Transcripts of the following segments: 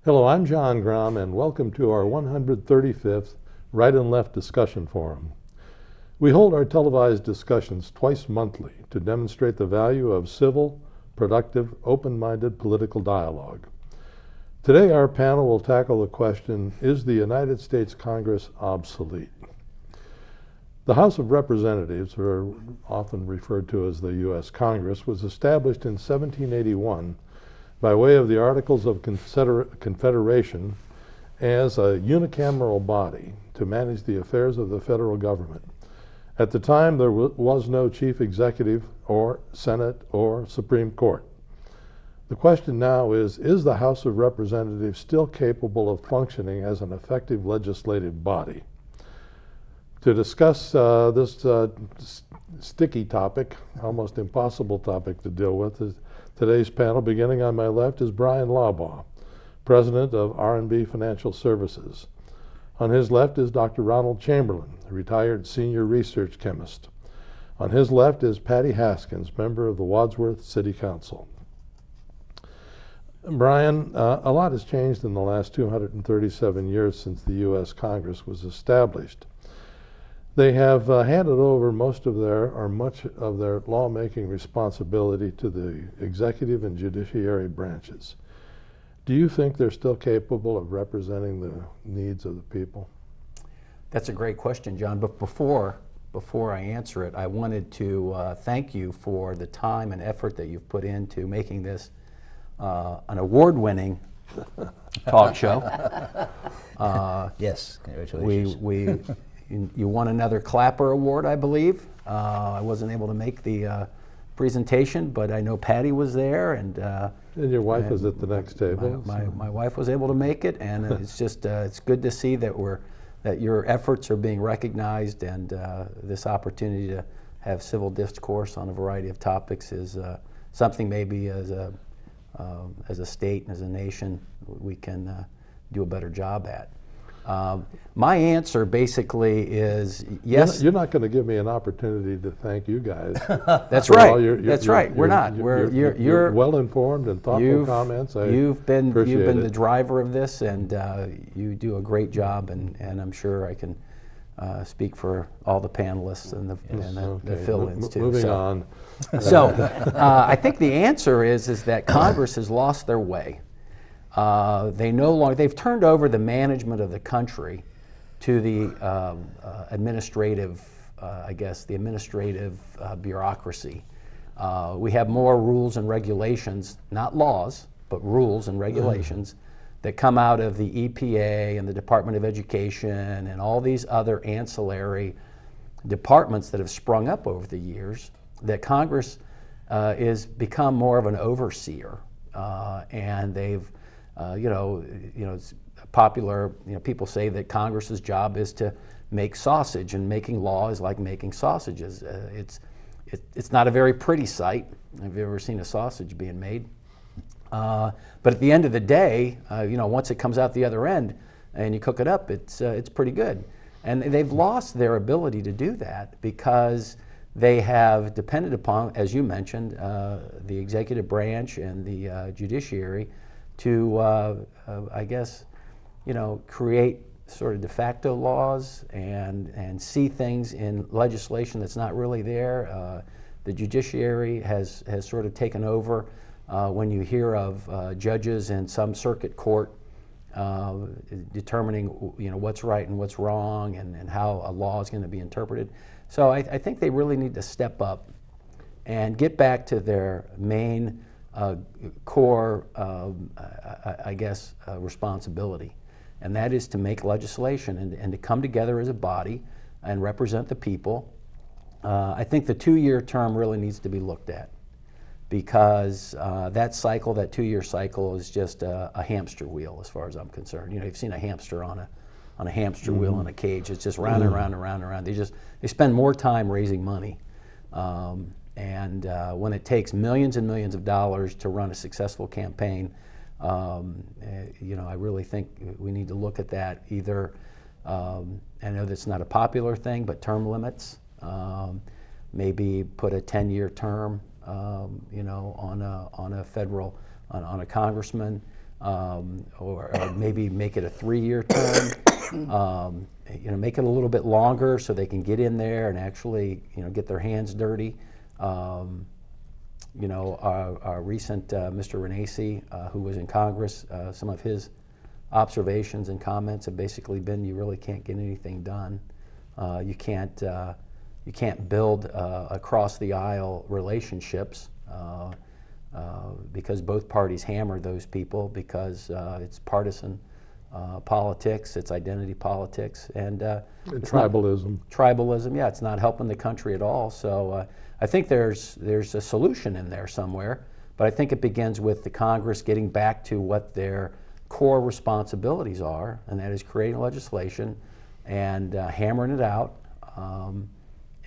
Hello, I'm John Grom, and welcome to our 135th Right and Left Discussion Forum. We hold our televised discussions twice monthly to demonstrate the value of civil, productive, open-minded political dialogue. Today, our panel will tackle the question, is the United States Congress obsolete? The House of Representatives, or often referred to as the U.S. Congress, was established in 1781 by way of the Articles of Confederation as a unicameral body to manage the affairs of the federal government. At the time, there was no chief executive or Senate or Supreme Court. The question now is the House of Representatives still capable of functioning as an effective legislative body? To discuss this sticky topic, almost impossible topic to deal with, today's panel, beginning on my left, is Bryan Laubaugh, president of R&B Financial Services. On his left is Dr. Ronald Chamberlin, a retired senior research chemist. On his left is Patty Haskins, member of the Wadsworth City Council. Bryan, a lot has changed in the last 237 years since the U.S. Congress was established. They have handed over most of their, or much of their, lawmaking responsibility to the executive and judiciary branches. Do you think they're still capable of representing the needs of the people? That's a great question, John. But before I answer it, I wanted to thank you for the time and effort that you've put into making this an award-winning talk show. Yes, congratulations. You won another Clapper Award, I believe. I wasn't able to make the presentation, but I know Patty was there, and your wife was at the next table. My wife was able to make it, and it's just it's good to see that your efforts are being recognized, and this opportunity to have civil discourse on a variety of topics is something maybe as a state and as a nation we can do a better job at. My answer basically is yes. You're not going to give me an opportunity to thank you guys. That's right. That's right. We're not. You're well informed and thoughtful comments. You've been the driver of this, and you do a great job. And I'm sure I can speak for all the panelists and the fill-ins too. Moving on. So I think the answer is that Congress has lost their way. They've turned over the management of the country to the administrative, bureaucracy. We have more rules and regulations, not laws, but rules and regulations that come out of the EPA and the Department of Education and all these other ancillary departments that have sprung up over the years, that Congress is become more of an overseer, and they've it's popular. People say that Congress's job is to make sausage, and making law is like making sausages. It's not a very pretty sight. Have you ever seen a sausage being made? But at the end of the day, once it comes out the other end and you cook it up, it's pretty good. And they've lost their ability to do that because they have depended upon, as you mentioned, the executive branch and the judiciary to, create sort of de facto laws and see things in legislation that's not really there. The judiciary has sort of taken over. When you hear of judges in some circuit court determining what's right and what's wrong and how a law is going to be interpreted. So I think they really need to step up and get back to their main core, responsibility, and that is to make legislation and to come together as a body and represent the people. I think the 2-year term really needs to be looked at because that 2-year cycle is just a hamster wheel as far as I'm concerned. You've seen a hamster on a hamster wheel in a cage. It's just round and round and round and round. They spend more time raising money. And when it takes millions and millions of dollars to run a successful campaign, I really think we need to look at that. Either, I know that's not a popular thing, but term limits. Maybe put a 10-year term, on a congressman. or maybe make it a 3-year term. Make it a little bit longer so they can get in there and actually, get their hands dirty. Our recent Mr. Renacci, who was in Congress, some of his observations and comments have basically been, you really can't get anything done. You can't build across the aisle relationships because both parties hammer those people because it's partisan politics, it's identity politics, and it's tribalism. Tribalism, yeah, it's not helping the country at all. So I think there's a solution in there somewhere, but I think it begins with the Congress getting back to what their core responsibilities are, and that is creating legislation and hammering it out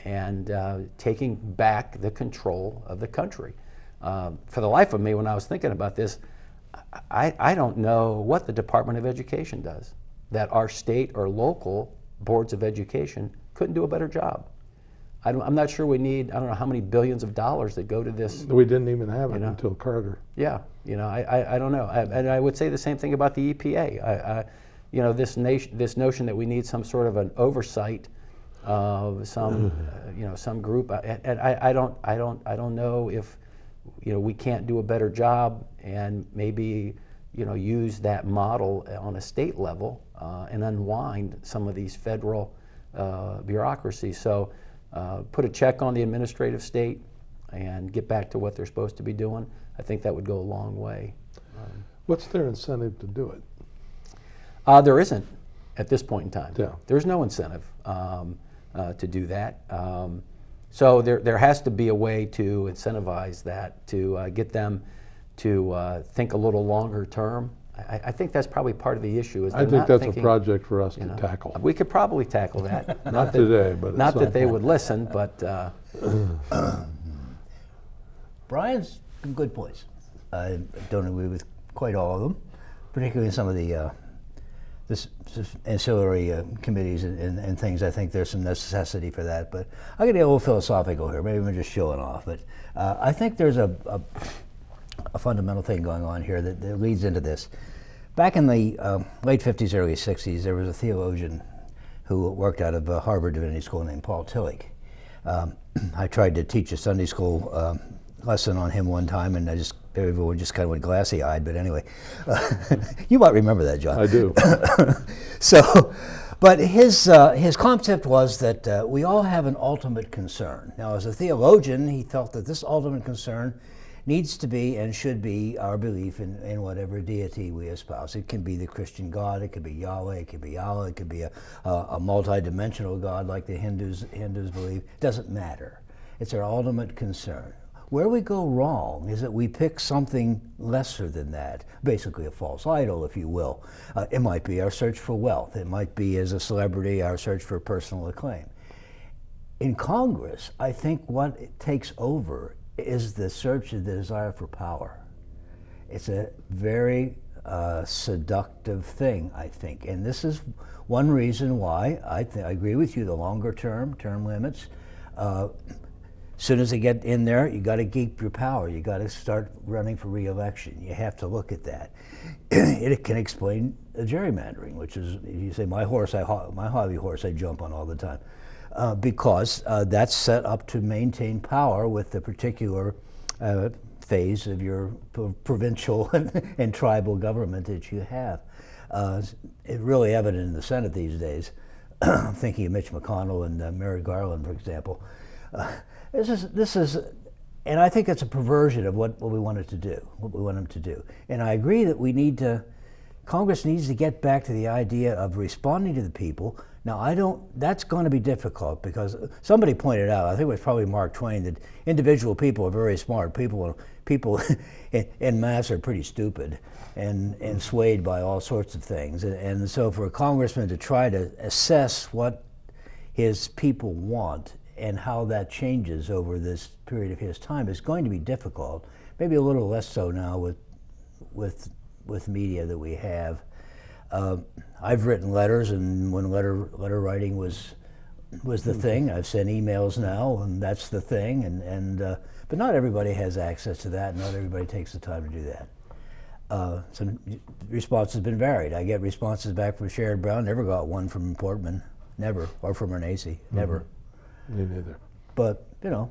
and taking back the control of the country. For the life of me, when I was thinking about this, I don't know what the Department of Education does that our state or local boards of education couldn't do a better job. I'm not sure we need, I don't know how many billions of dollars that go to this. We didn't even have it until Carter. Yeah, I don't know. And I would say the same thing about the EPA. This notion that we need some sort of an oversight of some, some group. And I don't know if, we can't do a better job and maybe, use that model on a state level and unwind some of these federal bureaucracies. So put a check on the administrative state and get back to what they're supposed to be doing. I think that would go a long way. What's their incentive to do it? There isn't at this point in time. Yeah. There's no incentive to do that. So there has to be a way to incentivize that, to get them to think a little longer term. I think that's probably part of the issue. Is I think that's a project for us to tackle. We could probably tackle that. Not today, but not that they would listen, but. Brian's some good points. I don't agree with quite all of them, particularly in some of the this ancillary committees and things. I think there's some necessity for that, but I'm going to get a little philosophical here. Maybe I'm just showing off, but I think there's a fundamental thing going on here that leads into this. Back in the late 50s, early 60s, there was a theologian who worked out of Harvard Divinity School named Paul Tillich. I tried to teach a Sunday school lesson on him one time, and everyone just kind of went glassy-eyed, but anyway. You might remember that, John. I do. But his concept was that we all have an ultimate concern. Now, as a theologian, he felt that this ultimate concern needs to be and should be our belief in whatever deity we espouse. It can be the Christian God, it could be Yahweh, it could be Allah, it could be a multi-dimensional God like the Hindus believe. It doesn't matter. It's our ultimate concern. Where we go wrong is that we pick something lesser than that, basically a false idol, if you will. It might be our search for wealth. It might be, as a celebrity, our search for personal acclaim. In Congress, I think what takes over is the search and the desire for power. It's a very seductive thing, I think. And this is one reason why I agree with you, the longer term limits. As soon as they get in there, you got to keep your power. You got to start running for re-election. You have to look at that. It can explain gerrymandering, which is, you say, my hobby horse, I jump on all the time, because that's set up to maintain power with the particular phase of your provincial and tribal government that you have. It's really evident in the Senate these days. I'm thinking of Mitch McConnell and Merrick Garland, for example. This is, and I think it's a perversion of what we want it to do, what we want them to do. And I agree that Congress needs to get back to the idea of responding to the people. Now, that's going to be difficult because somebody pointed out, I think it was probably Mark Twain, that individual people are very smart. People in mass are pretty stupid and swayed by all sorts of things. And so for a congressman to try to assess what his people want and how that changes over this period of his time is going to be difficult. Maybe a little less so now with media that we have. I've written letters, and when letter writing was the thing, I've sent emails now, and that's the thing. But not everybody has access to that. Not everybody takes the time to do that. Some response has been varied. I get responses back from Sherrod Brown, never got one from Portman, never, or from Renacci, never. Me neither. But, you know,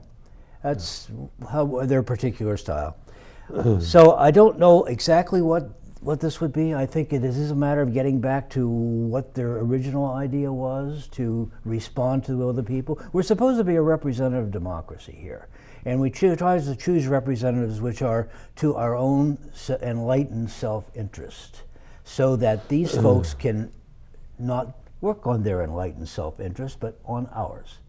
that's how their particular style. So I don't know exactly what this would be. I think it is a matter of getting back to what their original idea was, to respond to the will of the people. We're supposed to be a representative democracy here. And we try to choose representatives which are to our own enlightened self-interest, so that these folks can not work on their enlightened self-interest, but on ours.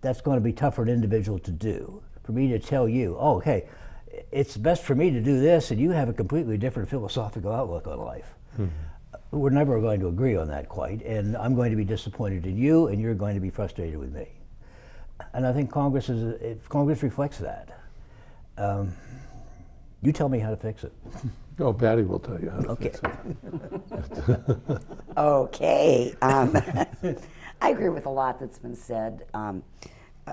That's going to be tough for an individual to do. For me to tell you, oh, hey, it's best for me to do this, and you have a completely different philosophical outlook on life. We're never going to agree on that quite, and I'm going to be disappointed in you, and you're going to be frustrated with me. And I think Congress reflects that. You tell me how to fix it. Oh, Patty will tell you how to fix it. Okay. I agree with a lot that's been said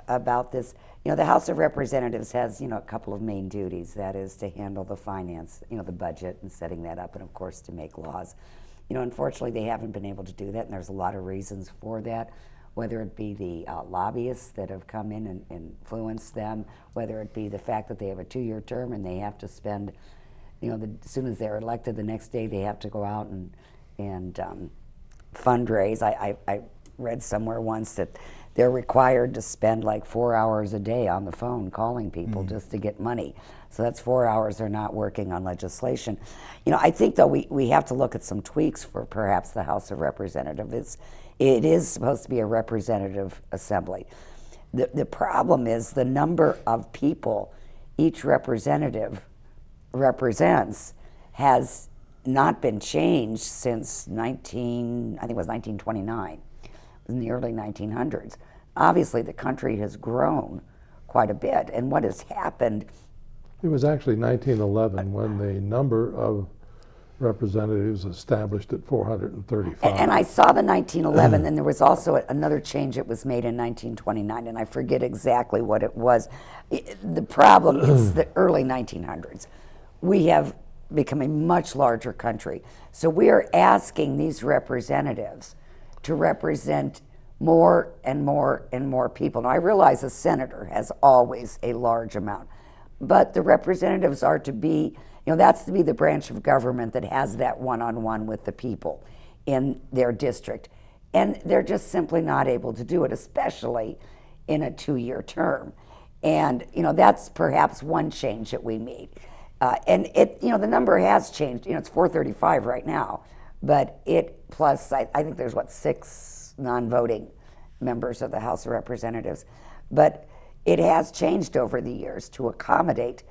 about this. You know, the House of Representatives has, you know, a couple of main duties. That is to handle the finance, you know, the budget and setting that up, and of course to make laws. You know, unfortunately, they haven't been able to do that, and there's a lot of reasons for that. Whether it be the lobbyists that have come in and influenced them, whether it be the fact that they have a 2-year term and they have to spend, you know, as soon as they're elected, the next day they have to go out and fundraise. I read somewhere once that they're required to spend like 4 hours a day on the phone calling people just to get money. So that's 4 hours they're not working on legislation. You know, I think though we have to look at some tweaks for perhaps the House of Representatives. It is supposed to be a representative assembly. The problem is the number of people each representative represents has not been changed since I think it was 1929, in the early 1900s. Obviously, the country has grown quite a bit, and what has happened... It was actually 1911 when the number of representatives established at 435. And I saw the 1911, and there was also another change that was made in 1929, and I forget exactly what it was. The problem is the early 1900s. We have become a much larger country. So we are asking these representatives to represent more and more and more people. Now, I realize a senator has always a large amount, but the representatives are to be, you know, that's to be the branch of government that has that one-on-one with the people in their district. And they're just simply not able to do it, especially in a 2-year term. And, you know, that's perhaps one change that we made. And it, you know, the number has changed. You know, it's 435 right now, but it plus, I think there's, what, 6 non-voting members of the House of Representatives. But it has changed over the years to accommodate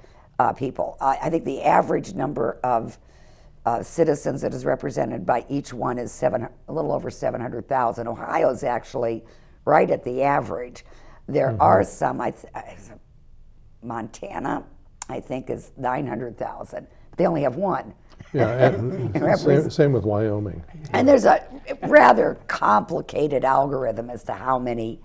people. I think the average number of citizens that is represented by each one is a little over 700,000. Ohio is actually right at the average. There are some, Montana, I think, is 900,000. They only have one. Yeah, and same with Wyoming. And there's a rather complicated algorithm as to how many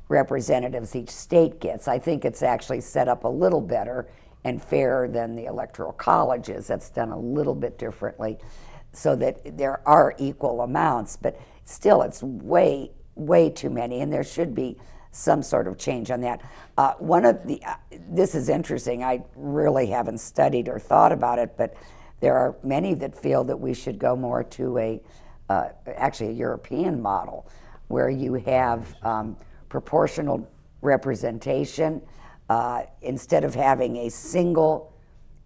representatives each state gets. I think it's actually set up a little better and fairer than the Electoral College is. That's done a little bit differently so that there are equal amounts, but still it's way, way too many, and there should be some sort of change on that. This is interesting, I really haven't studied or thought about it, but there are many that feel that we should go more to actually a European model, where you have proportional representation. Instead of having a single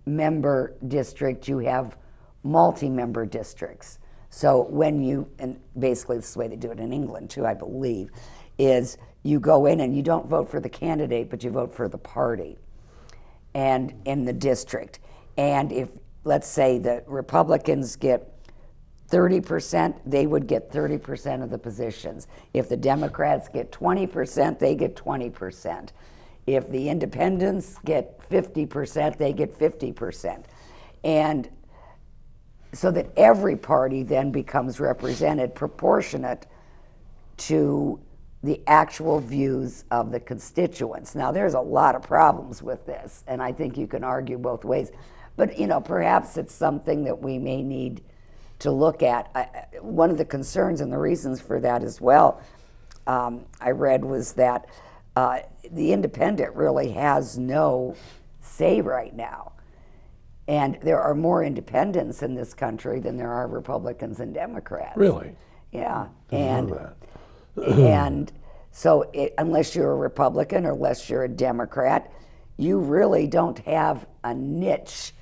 member district, you have multi-member districts. So when you, and basically this is the way they do it in England too, I believe, is you go in and you don't vote for the candidate, but you vote for the party and in the district. And if, let's say, the Republicans get 30%, they would get 30% of the positions. If the Democrats get 20%, they get 20%. If the independents get 50%, they get 50%. And so that every party then becomes represented proportionate to the actual views of the constituents. Now, there's a lot of problems with this, and I think you can argue both ways. But, perhaps it's something that we may need to look at. One of the concerns and the reasons for that as well, I read, was that the independent really has no say right now. And there are more independents in this country than there are Republicans and Democrats. Really? Yeah. Didn't know that. And so unless you're a Republican or unless you're a Democrat, you really don't have a niche,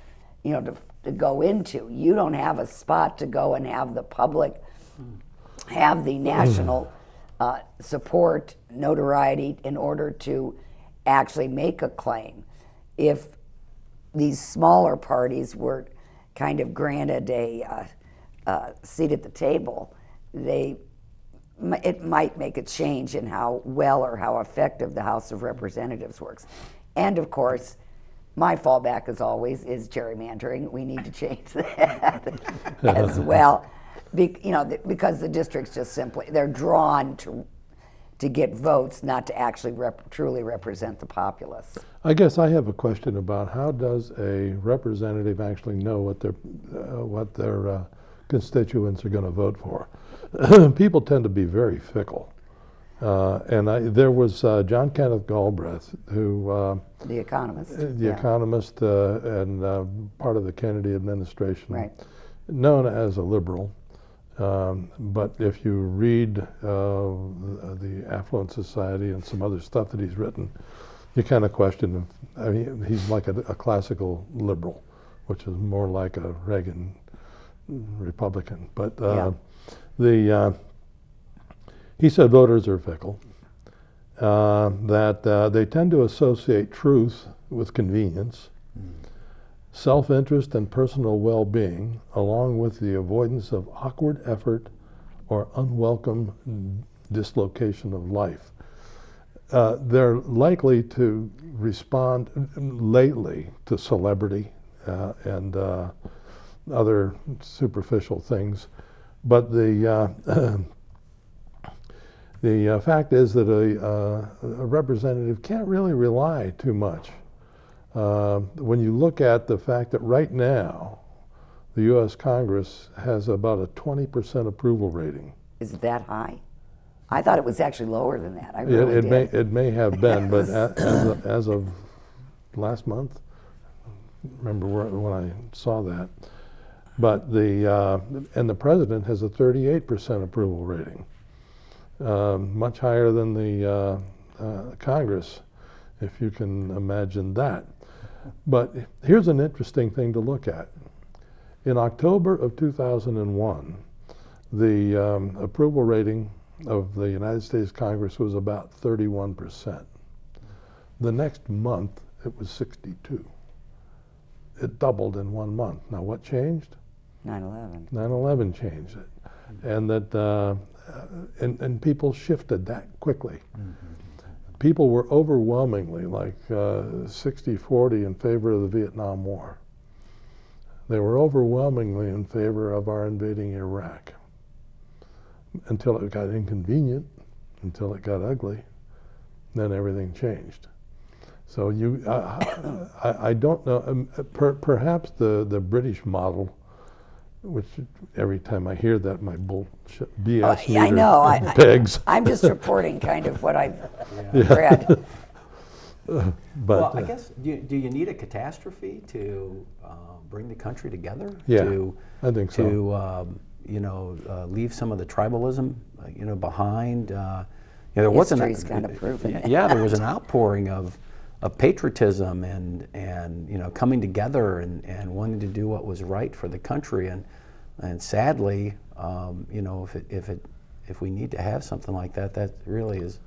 to go into. You don't have a spot to go and have the public have the national support, notoriety in order to actually make a claim. If these smaller parties were kind of granted a seat at the table, it might make a change in how well or how effective the House of Representatives works. And of course, my fallback, as always, is gerrymandering. We need to change that as well, because the districts just simply, they're drawn to get votes, not to actually truly represent the populace. I guess I have a question about how does a representative actually know what their constituents are going to vote for? People tend to be very fickle. There was John Kenneth Galbraith, who The Economist. Economist and part of the Kennedy administration, Right. known as a liberal. But if you read the Affluent Society and some other stuff that he's written, you kind of question him. I mean, he's like a classical liberal, which is more like a Reagan Republican. But he said voters are fickle, that they tend to associate truth with convenience, self-interest and personal well-being, along with the avoidance of awkward effort or unwelcome dislocation of life. They're likely to respond lately to celebrity and other superficial things, but the fact is that a representative can't really rely too much. When you look at the fact that right now the U.S. Congress has about a 20% approval rating. Is it that high? I thought it was actually lower than that. I really did. It may have been, but as of last month, remember when I saw that. But the president has a 38% approval rating, much higher than the Congress, if you can imagine that. But here's an interesting thing to look at. In October of 2001, the approval rating of the United States Congress was about 31%. The next month, it was 62. It doubled in 1 month. Now, what changed? 9/11. 9/11 changed it, and that and people shifted that quickly. People were overwhelmingly, like 60-40, in favor of the Vietnam War. They were overwhelmingly in favor of our invading Iraq, until it got inconvenient, until it got ugly. Then everything changed. So I don't know. Perhaps the British model, which every time I hear that, my bullshit BS meter I know. pegs. I'm just reporting kind of what I've read. But Well, I guess, do you need a catastrophe to bring the country together? Yeah, to, I think so. To leave some of the tribalism, behind. There wasn't. History's kind of proven it. Yeah, there was an outpouring of patriotism and coming together and wanting to do what was right for the country, and sadly, if we need to have something like that, that really is,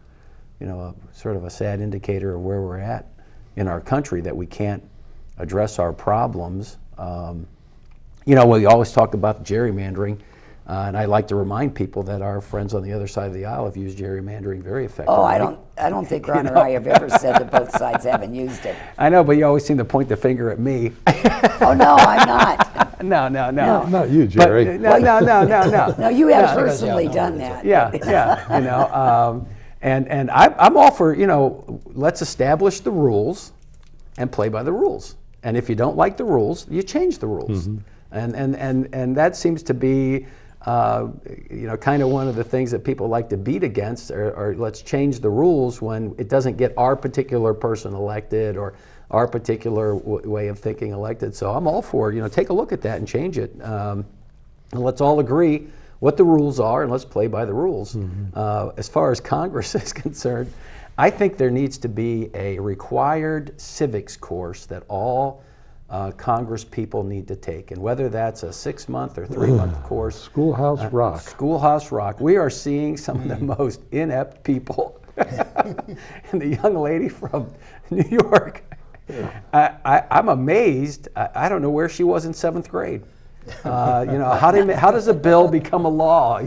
sort of a sad indicator of where we're at in our country, that we can't address our problems. We always talk about gerrymandering, and I like to remind people that our friends on the other side of the aisle have used gerrymandering very effectively. Oh, I don't think Ron or I have ever said that both sides haven't used it. I know, but you always seem to point the finger at me. Oh no, I'm not. No. not you, Jerry. No. No, you have personally done that. Yeah. And I'm all for, let's establish the rules and play by the rules. And if you don't like the rules, you change the rules. And that seems to be kind of one of the things that people like to beat against, or let's change the rules when it doesn't get our particular person elected or our particular way of thinking elected. So I'm all for, take a look at that and change it. And let's all agree what the rules are, and let's play by the rules. As far as Congress is concerned, I think there needs to be a required civics course that all Congress people need to take, and whether that's a 6-month or 3-month course. Schoolhouse Rock. Schoolhouse Rock. We are seeing some of the most inept people. And the young lady from New York, I'm amazed. I don't know where she was in 7th grade. How does a bill become a law?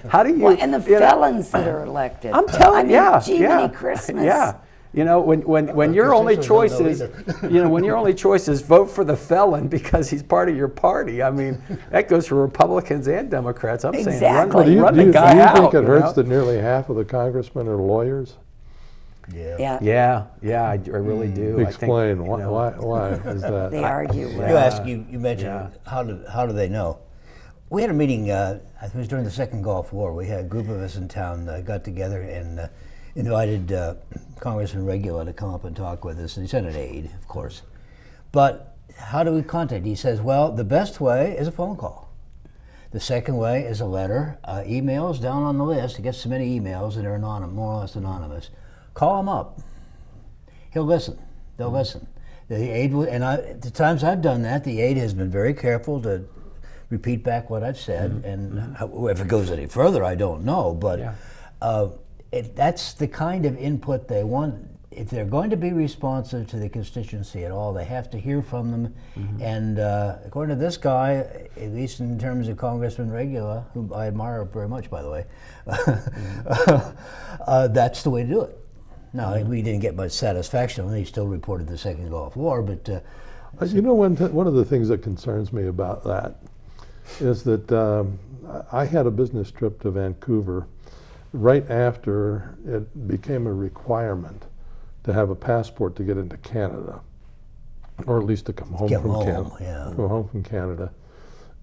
How do you? Well, and the felons that are elected. I'm telling you, Jiminy Christmas. Yeah. When your only choice is, when your only choice is vote for the felon because he's part of your party. I mean, that goes for Republicans and Democrats. I'm saying run the guy out. Do you think it hurts that nearly half of the congressmen are lawyers? Yeah. I really do. Explain why is that? They argue. You mentioned how do they know? We had a meeting. I think it was during the Second Gulf War. We had a group of us in town got together and invited Congressman Regula to come up and talk with us, and he sent an aide, of course. But how do we contact? He says, well, the best way is a phone call. The second way is a letter. Emails down on the list. He gets so many emails that are more or less anonymous. Call him up. He'll listen. They'll listen. The aide, the times I've done that, the aide has been very careful to repeat back what I've said, and if it goes any further, I don't know. But that's the kind of input they want. If they're going to be responsive to the constituency at all, they have to hear from them. And according to this guy, at least in terms of Congressman Regula, whom I admire very much, by the way, that's the way to do it. Now, we didn't get much satisfaction. He still reported the Second Gulf War, but... one of the things that concerns me about that is that I had a business trip to Vancouver right after it became a requirement to have a passport to get into Canada, or at least to come home from Canada. Go home from Canada.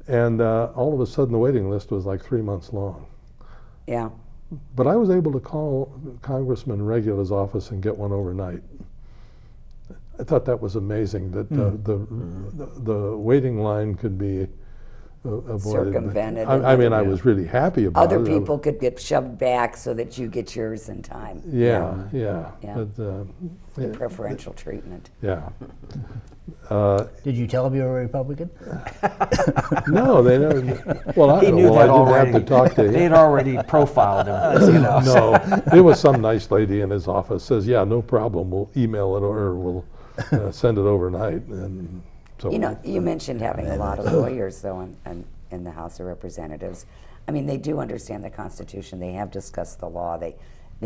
And all of a sudden the waiting list was like 3 months long. Yeah. But I was able to call Congressman Regula's office and get one overnight. I thought that was amazing that the waiting line could be avoided. Circumvented. I was really happy about it. Other people could get shoved back so that you get yours in time. Yeah. But, the preferential treatment. Yeah. Did you tell them you were a Republican? No, they never. Well, he knew that already. I didn't have to talk to him. They'd already profiled him. No, it was some nice lady in his office says, "Yeah, no problem. We'll email it or we'll send it overnight." And so you mentioned having a lot of lawyers though in the House of Representatives. I mean, they do understand the Constitution. They have discussed the law. They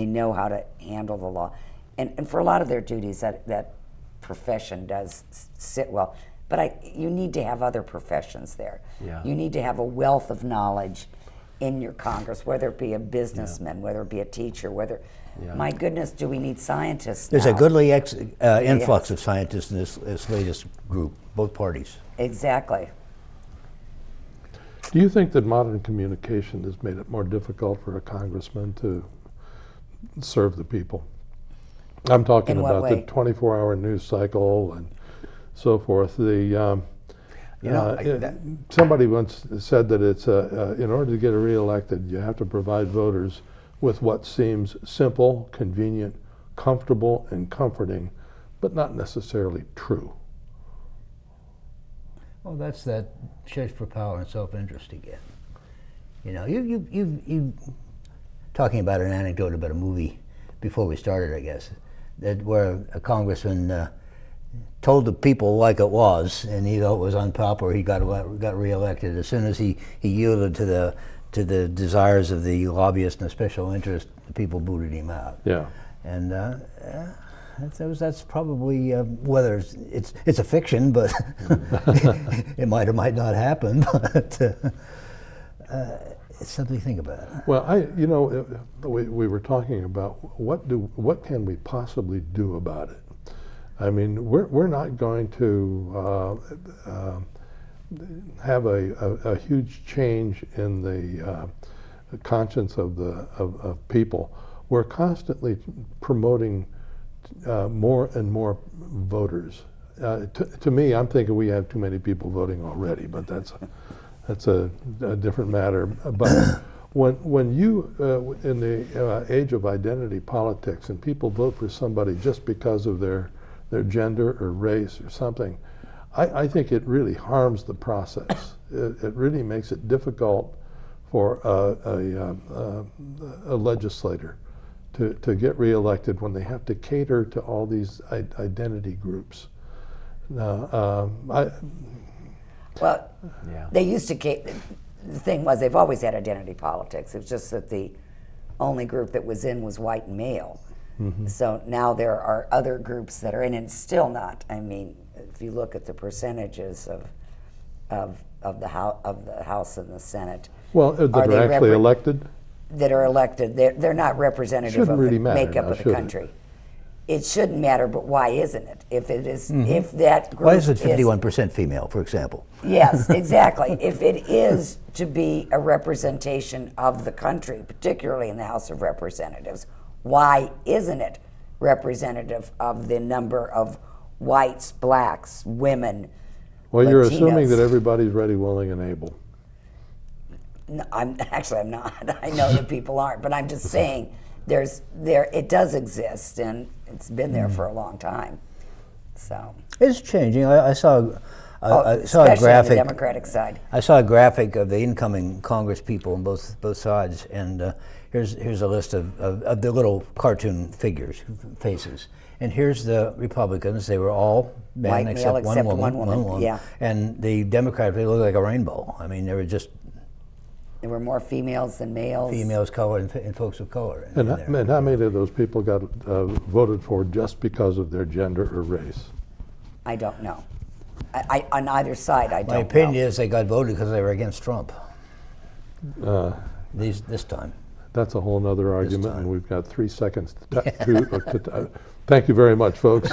know how to handle the law, and for a lot of their duties, that profession does sit well. But you need to have other professions there. Yeah. You need to have a wealth of knowledge in your Congress, whether it be a businessman, whether it be a teacher, whether. My goodness, do we need scientists There's now? a goodly influx of scientists in this latest group, both parties. Exactly. Do you think that modern communication has made it more difficult for a congressman to serve the people? I'm talking about the 24-hour news cycle and so forth. Somebody once said that it's in order to get reelected, you have to provide voters with what seems simple, convenient, comfortable, and comforting, but not necessarily true. Well, that's that search for power and self-interest again. You talking about an anecdote about a movie before we started, I guess, that where a congressman told the people like it was, and he thought it was unpopular. He got reelected as soon as he yielded to the desires of the lobbyists and the special interest. The people booted him out. Yeah, and that's probably whether it's a fiction, but it might or might not happen. But it's something to think about. Well, we were talking about what can we possibly do about it. I mean, we're not going to have a huge change in the conscience of people. We're constantly promoting more and more voters. To me, I'm thinking we have too many people voting already, but that's a different matter. But when you, in the age of identity politics, and people vote for somebody just because of their gender or race or something, I think it really harms the process. It really makes it difficult for a legislator to get reelected when they have to cater to all these identity groups. Now, Well, Yeah. they used to, the thing was, they've always had identity politics. It was just that the only group that was in was white and male. So now there are other groups that are in, and still not. I mean, if you look at the percentages of the House and the Senate, well, that are actually elected. that are elected, they're not representative Shouldn't of really the matter makeup now, of the should it? country. It shouldn't matter, but why isn't it? If it is, if that group Why is it 51% female, for example? Yes, exactly. If it is to be a representation of the country, particularly in the House of Representatives, why isn't it representative of the number of whites, blacks, women? Well, you're Latinos? assuming that everybody's ready, willing, and able. No, I'm not. I know that people aren't, but I'm just saying it does exist, and it's been there for a long time. So It's changing. I saw a especially on the graphic. Democratic side. I saw a graphic of the incoming Congress people on both sides, and here's a list of the little cartoon figures, faces. And here's the Republicans. They were all men White male except one except woman. one woman, yeah. And the Democrats, they looked like a rainbow. I mean, they were just There were more females than males. females, color, and folks of color. And in there. how many of those people got voted for just because of their gender or race? I don't know. On either side, I don't My opinion know. is they got voted because they were against Trump. This time. That's a whole other argument, time. and we've got 3 seconds to thank you very much, folks.